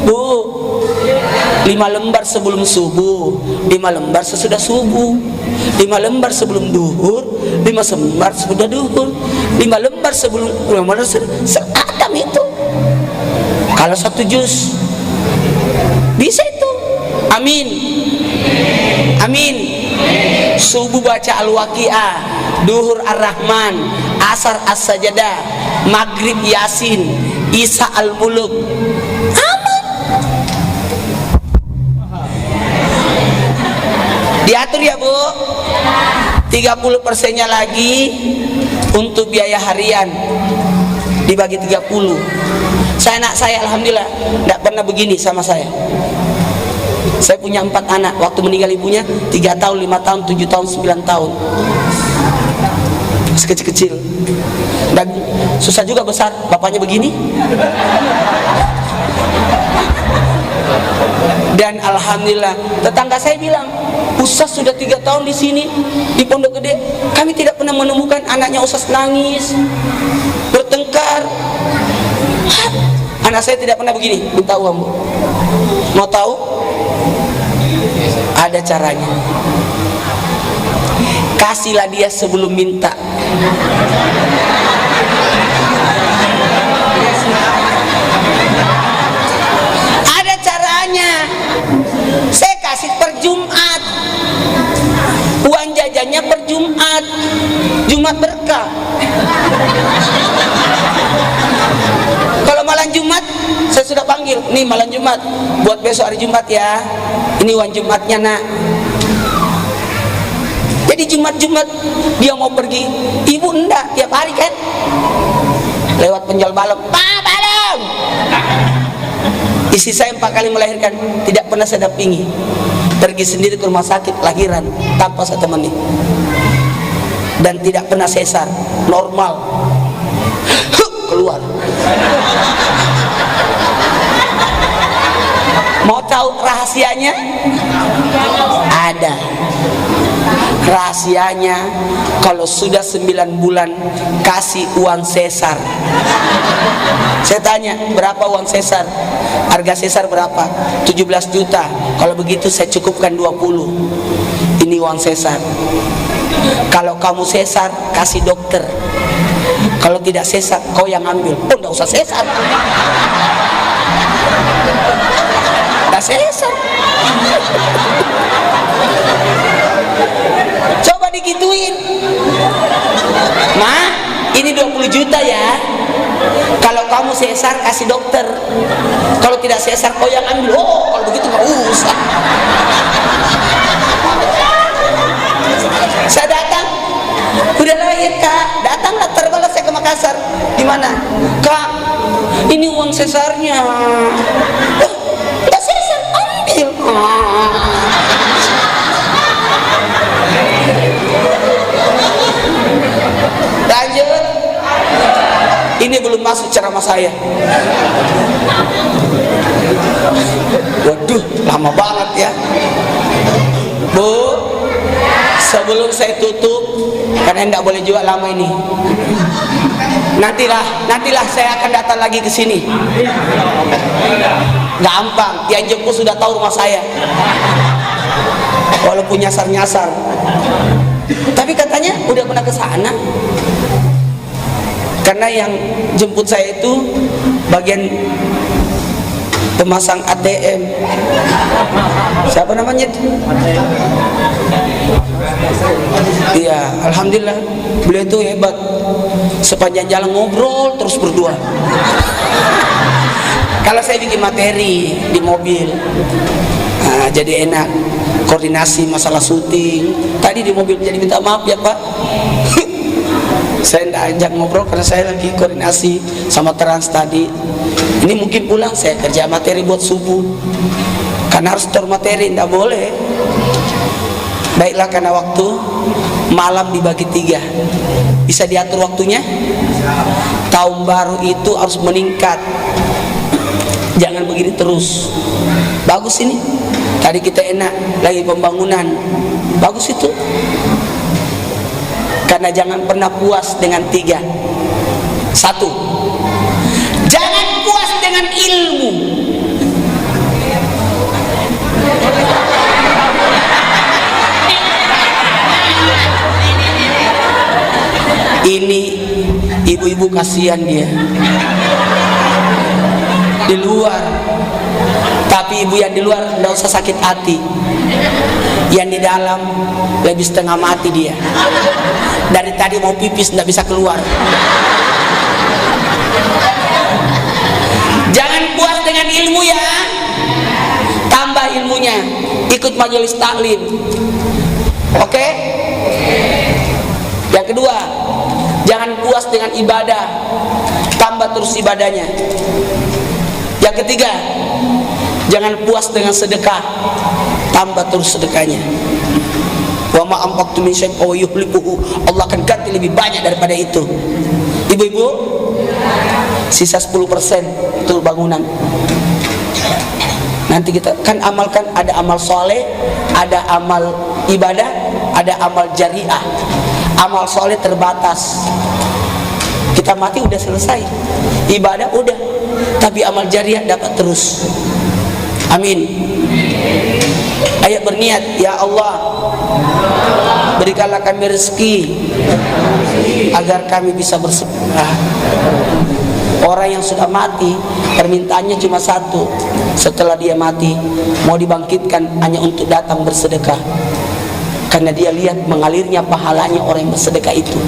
Bu, 5 lembar sebelum subuh, 5 lembar sesudah subuh, 5 lembar sebelum duhur, 5 lembar sesudah duhur, 5 lembar sebelum hatam itu. Kalau 1 juz bisa itu. Amin. Amin. Subuh baca Al-Waqi'ah, duhur Ar-Rahman, asar As-Sajadah, maghrib Yasin, isya Al-Muluk. Aman. Diatur ya Bu. 30%-nya lagi untuk biaya harian, dibagi 30. Anak saya alhamdulillah tidak pernah begini sama saya. Saya punya 4 anak. Waktu meninggal ibunya 3 tahun, 5 tahun, 7 tahun, 9 tahun. Masih kecil-kecil. Dan susah juga besar. Bapaknya begini. Dan alhamdulillah tetangga saya bilang, Ustaz sudah 3 tahun di sini di Pondok Gede, kami tidak pernah menemukan anaknya Ustaz nangis, bertengkar. Anak saya tidak pernah begini, minta uang. Mau tahu? Ada caranya. Kasihlah dia sebelum minta. Ada caranya. Saya kasih per Jumat. Uang jajannya per Jumat. Jumat berkah. Kalau malam Jumat saya sudah panggil, nih malam Jumat buat besok hari Jumat ya, ini uang Jumatnya nak. Jadi Jumat dia mau pergi, ibu enggak tiap hari kan lewat penjual balok, Pak balong. Istri saya 4 kali melahirkan, tidak pernah saya dampingi, pergi sendiri ke rumah sakit lahiran tanpa saya temani, dan tidak pernah sesar, normal. Keluar. Mau tahu rahasianya? Ada. rahasianya kalau sudah 9 bulan kasih uang sesar. Saya tanya, berapa uang sesar? Harga sesar berapa? 17 juta. Kalau begitu saya cukupkan 20. Ini uang sesar. Kalau kamu sesar, kasih dokter. Kalau tidak sesar, kau yang ambil. Oh, enggak usah sesar. Enggak sesar. Coba digituin. Ma, ini 20 juta ya. Kalau kamu sesar, kasih dokter. Kalau tidak sesar, kau yang ambil. Oh, kalau begitu enggak usah. Saya datang, udah lahir kak, datanglah terbalas saya ke Makassar. Di mana? Kak, ini uang sesarnya. Udah sesar, ambil. Lanjut. Ini belum masuk ceramah saya. Waduh, lama banget ya. Bu, sebelum saya tutup, karena tidak boleh juga lama ini. Nantilah saya akan datang lagi ke sini. Gampang, yang jemput sudah tahu rumah saya. Walaupun nyasar-nyasar. Tapi katanya udah pernah ke sana. Karena yang jemput saya itu bagian pemasang ATM. Siapa namanya? Iya, alhamdulillah beliau itu hebat. Sepanjang jalan ngobrol terus berdua. Kalau saya bikin materi di mobil, nah, jadi enak koordinasi masalah syuting. Tadi di mobil jadi minta maaf ya Pak. Saya tidak ajak ngobrol karena saya lagi koordinasi sama Trans tadi. Ini mungkin pulang saya kerja materi buat subuh. Karena harus setor materi, tidak boleh. Baiklah, karena waktu malam dibagi 3. Bisa diatur waktunya? Tahun baru itu harus meningkat. Jangan begini terus. Bagus ini. Tadi kita enak lagi pembangunan. Bagus itu. Karena jangan pernah puas dengan 3. 1, jangan puas dengan ilmu. Ini ibu-ibu kasihan dia di luar, tapi ibu yang di luar tidak usah sakit hati. Yang di dalam lebih setengah mati dia. Dari tadi mau pipis tidak bisa keluar. Jangan puas dengan ilmu ya, tambah ilmunya, ikut majelis taklim. Oke? Yang kedua, jangan puas dengan ibadah, tambah terus ibadahnya. Yang ketiga, jangan puas dengan sedekah, tambah terus sedekahnya. Wa ma anfaqtum min syai'in fa yukhlifuhu. Allah akan ganti lebih banyak daripada itu. Ibu-ibu, sisa 10% itu bangunan. Nanti kita kan amalkan, ada amal soleh, ada amal ibadah, ada amal jariah. Amal soleh terbatas. Kita mati udah selesai. Ibadah udah, tapi amal jariah dapat terus. Amin. Ayo berniat, ya Allah, berikanlah kami rezeki agar kami bisa bersedekah. Orang yang sudah mati permintaannya cuma satu, setelah dia mati mau dibangkitkan hanya untuk datang bersedekah, karena dia lihat mengalirnya pahalanya orang yang bersedekah itu.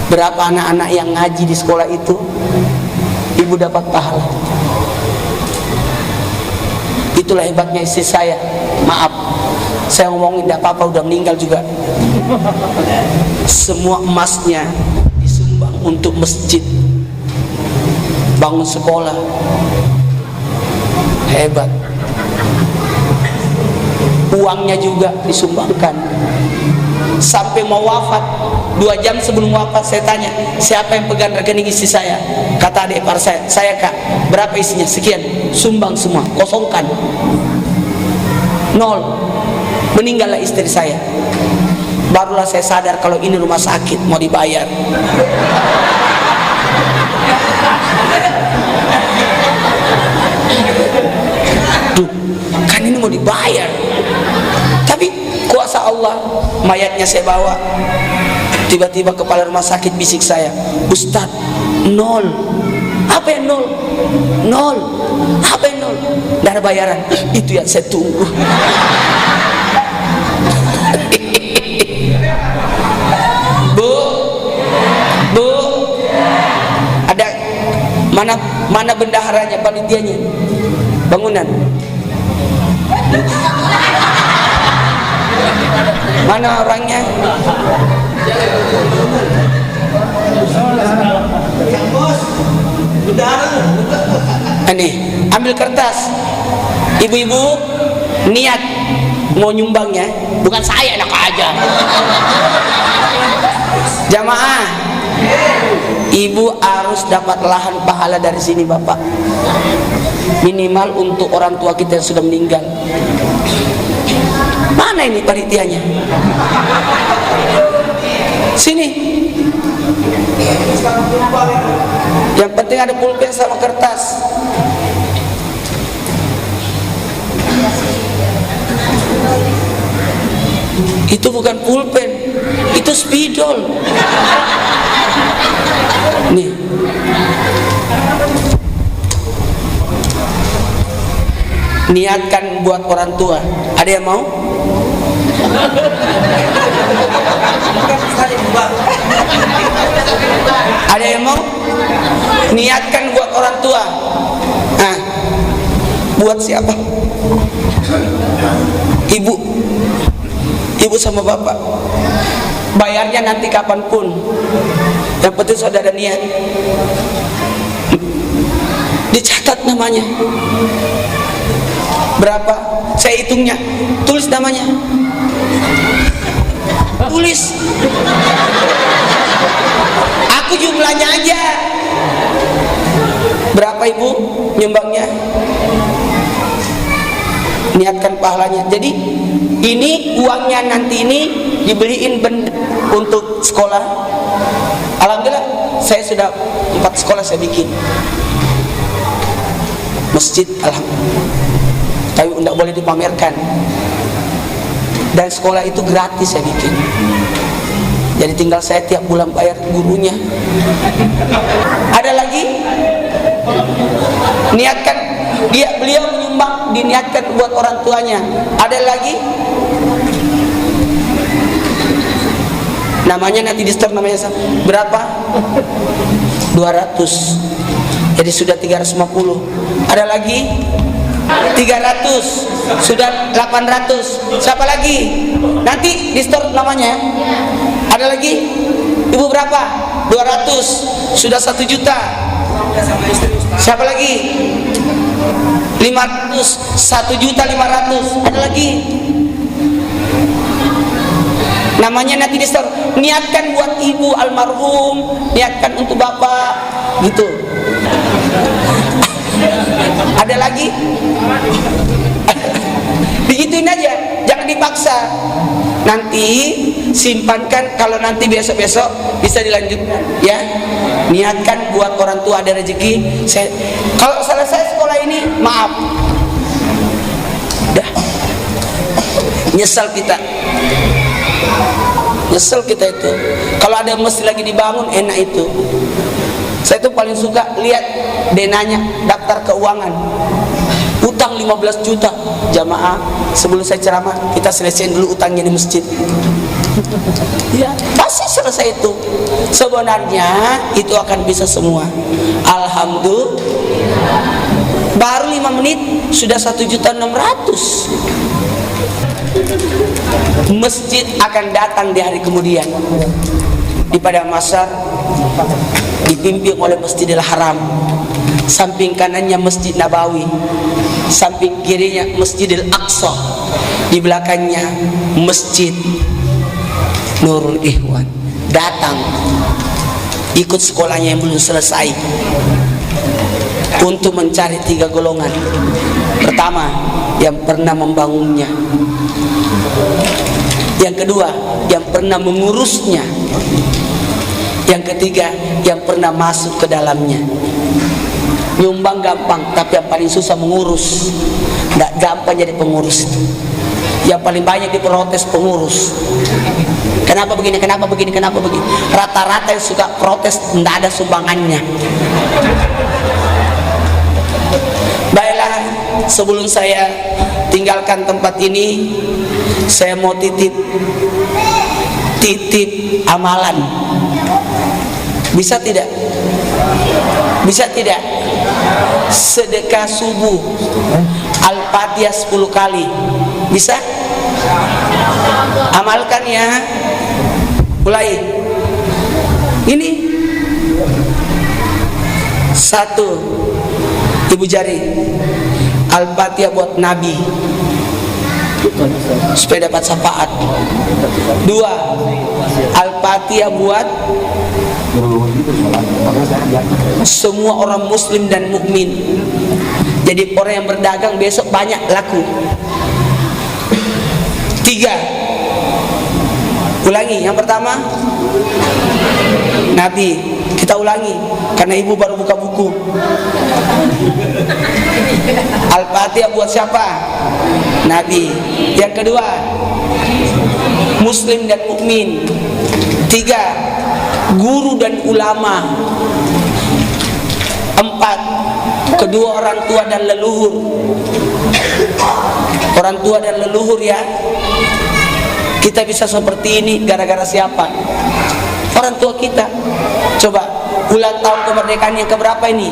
Berapa anak-anak yang ngaji di sekolah itu, ibu dapat pahala. Itulah hebatnya istri saya. Maaf, saya ngomongin tidak apa-apa, udah meninggal juga. Semua emasnya disumbang untuk masjid, bangun sekolah. Hebat. Uangnya juga disumbangkan. Sampai mau wafat, 2 jam sebelum wafat saya tanya, siapa yang pegang rekening istri saya? Kata adik ipar saya kak, berapa isinya? Sekian. Sumbang semua, kosongkan. 0. Meninggallah istri saya. Barulah saya sadar kalau ini rumah sakit mau dibayar. Duh, kan ini mau dibayar. Tapi kuasa Allah, mayatnya saya bawa. Tiba-tiba kepala rumah sakit bisik saya, Ustadz, 0. Apa yang 0? 0. Apa yang 0? Nggak ada bayaran. Itu yang saya tunggu. Bu, ada mana bendaharanya, panitianya, bangunan? Mana orangnya? Ini ambil kertas. Ibu-ibu niat mau nyumbangnya, bukan saya, enak aja. Jamaah, ibu harus dapat lahan pahala dari sini, Bapak. Minimal untuk orang tua kita yang sudah meninggal. Mana ini panitianya? Sini. Yang penting ada pulpen sama kertas. Itu bukan pulpen, itu spidol. Nih. Niatkan buat orang tua. Ada yang mau? Ada yang mau? Niatkan buat orang tua. Nah, buat siapa? Ibu sama bapak. Bayarnya nanti kapanpun. Yang penting saudara niat. Dicatat namanya. Berapa? Saya hitungnya. Tulis namanya. Tulis. Aku jumlahnya aja. Berapa ibu nyumbangnya? Niatkan pahalanya. Jadi ini uangnya nanti ini dibeliin benda untuk sekolah. Alhamdulillah saya sudah 4 sekolah saya bikin. Masjid, alhamdulillah. Tapi tidak boleh dipamerkan. Dan sekolah itu gratis saya bikin. Jadi tinggal saya tiap bulan bayar gurunya. Ada lagi? Niatkan beliau menyumbang, diniatkan buat orang tuanya. Ada lagi? Namanya nanti di store namanya berapa? 200. Jadi sudah 350. Ada lagi? 300. Sudah 800. Siapa lagi? Nanti di store namanya. Ada lagi? Ibu berapa? 200. Sudah 1 juta. Siapa lagi? 500. 1.500.000. Ada lagi? Namanya nanti di store. Niatkan buat ibu almarhum, niatkan untuk bapak, gitu. Ada lagi? Digituin aja, jangan dipaksa. Nanti simpankan, kalau nanti besok-besok bisa dilanjutkan, ya. Niatkan buat orang tua ada rezeki. Kalau selesai sekolah ini, maaf. Dah. Nyesal kita. Nyesel kita itu. Kalau ada masjid lagi dibangun, enak itu. Saya tuh paling suka lihat denanya, daftar keuangan. Utang 15 juta. Jamaah, sebelum saya ceramah, kita selesaiin dulu utangnya di masjid. Ya, pasti selesai itu. Sebenarnya itu akan bisa semua. Alhamdulillah. Baru 5 menit sudah 1.600.000. Masjid akan datang di hari kemudian. Di Padang Masar dipimpin oleh Masjidil Haram. Samping kanannya Masjid Nabawi, samping kirinya Masjidil Aqsa, di belakangnya Masjid Nurul Ikhwan. Datang ikut sekolahnya yang belum selesai untuk mencari 3 golongan. Pertama, yang pernah membangunnya. Yang kedua, yang pernah mengurusnya. Yang ketiga, yang pernah masuk ke dalamnya. Nyumbang gampang, tapi yang paling susah mengurus. Tidak gampang jadi pengurus itu. Yang paling banyak diprotes pengurus. Kenapa begini, kenapa begini, kenapa begini. Rata-rata yang suka protes tidak ada sumbangannya. Baiklah, sebelum saya tinggalkan tempat ini, saya mau titip amalan. Bisa tidak? Bisa tidak? Sedekah subuh Al-Fatihah 10 kali. Bisa? Amalkan ya. Mulai. Ini 1, Ibu Jari, Al-Fatihah buat Nabi supaya dapat syafaat. 2, Al-Fatihah buat semua orang muslim dan mukmin. Jadi orang yang berdagang besok banyak laku. 3, ulangi. Yang pertama Nabi, kita ulangi karena ibu baru buka buku. Al-Fatihah buat siapa? Nabi. Yang kedua, muslim dan mukmin. 3, guru dan ulama. 4, kedua orang tua dan leluhur. Orang tua dan leluhur ya. Kita bisa seperti ini gara-gara siapa? Orang tua kita. Coba ulang tahun kemerdekaan yang keberapa ini?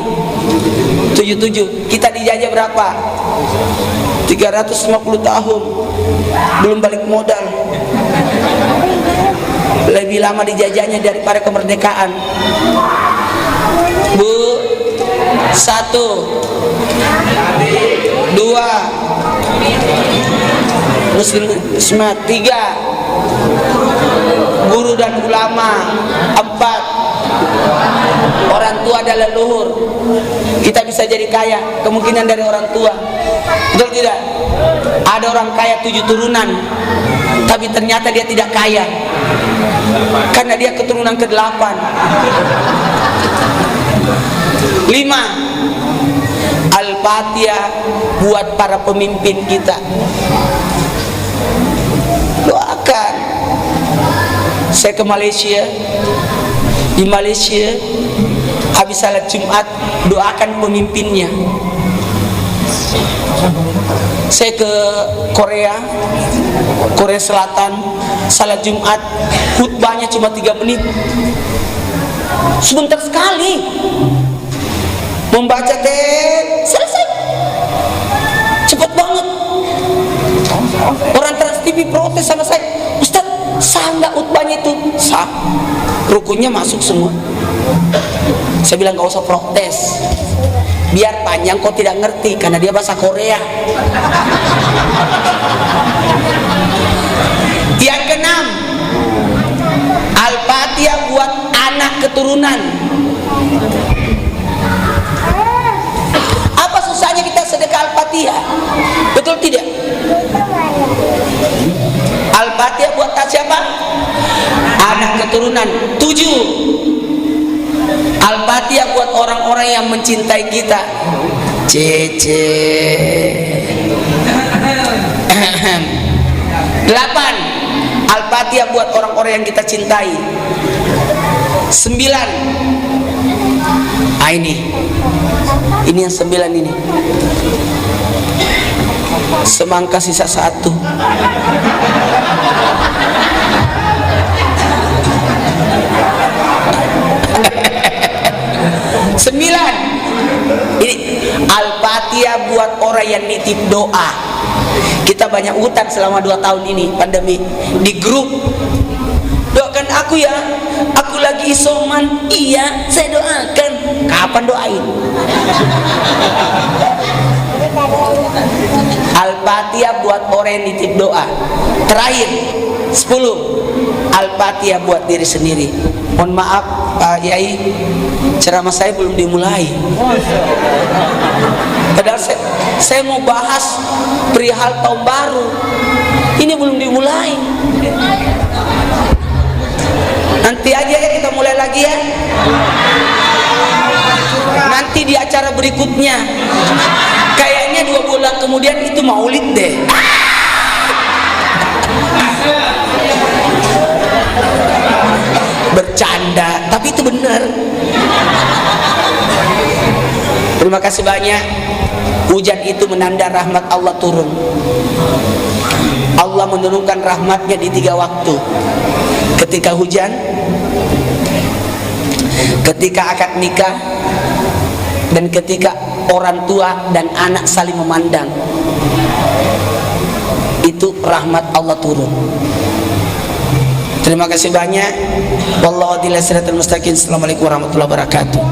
77. Kita dijajah berapa? 350 tahun. Belum balik modal. Lebih lama dijajahnya daripada kemerdekaan. Bu, 1, 2, muslim semat. 3, guru dan ulama. 4, orang tua dan leluhur. Kita bisa jadi kaya kemungkinan dari orang tua. Betul tidak? Ada orang kaya 7 turunan, tapi ternyata dia tidak kaya karena dia keturunan ke-8. 5, Al-Fatihah buat para pemimpin kita. Doakan. Saya ke Malaysia. Di Malaysia habis salat Jumat, doakan pemimpinnya. Saya ke Korea Selatan, salat Jumat, khutbahnya cuma 3 menit. Sebentar sekali. Membaca selesai. Cepat banget. Orang Trans TV protes sama saya, Ustaz, sah nggak khutbahnya itu? Sah. Rukunnya masuk semua. Saya bilang gak usah protes. Biar panjang kau tidak ngerti karena dia bahasa Korea. Yang ke-6, Al-Fatihah buat anak keturunan. Apa susahnya kita sedekah Al-Fatihah? Betul tidak? Al-Fatihah buat siapa? Anak keturunan. 7, Al-Fatihah buat orang-orang yang mencintai kita. Cece. 8, Al-Fatihah buat orang-orang yang kita cintai. 9, ini yang 9 ini. Semangka sisa 1. 9, ini Al-Fatihah buat orang yang nitip doa. Kita banyak utang selama 2 tahun ini pandemi. Di grup, doakan aku ya, aku lagi isoman. Iya, saya doakan. Kapan doain? Al-Fatihah buat orang yang nitip doa. Terakhir 10, Al-Fatihah buat diri sendiri. Mohon maaf Pak Yai, ceramah saya belum dimulai. Padahal saya mau bahas perihal tahun baru. Ini belum dimulai. Nanti aja ya kita mulai lagi ya. Nanti di acara berikutnya. Kayaknya 2 bulan kemudian itu maulid deh. Bercanda, tapi itu benar. Terima kasih banyak. Hujan itu menanda rahmat Allah turun. Allah menurunkan rahmatnya di 3 waktu. Ketika hujan, ketika akad nikah, dan ketika orang tua dan anak saling memandang. Itu rahmat Allah turun. Terima kasih banyak. Wallahu a'lam bishawab. Assalamualaikum warahmatullahi wabarakatuh.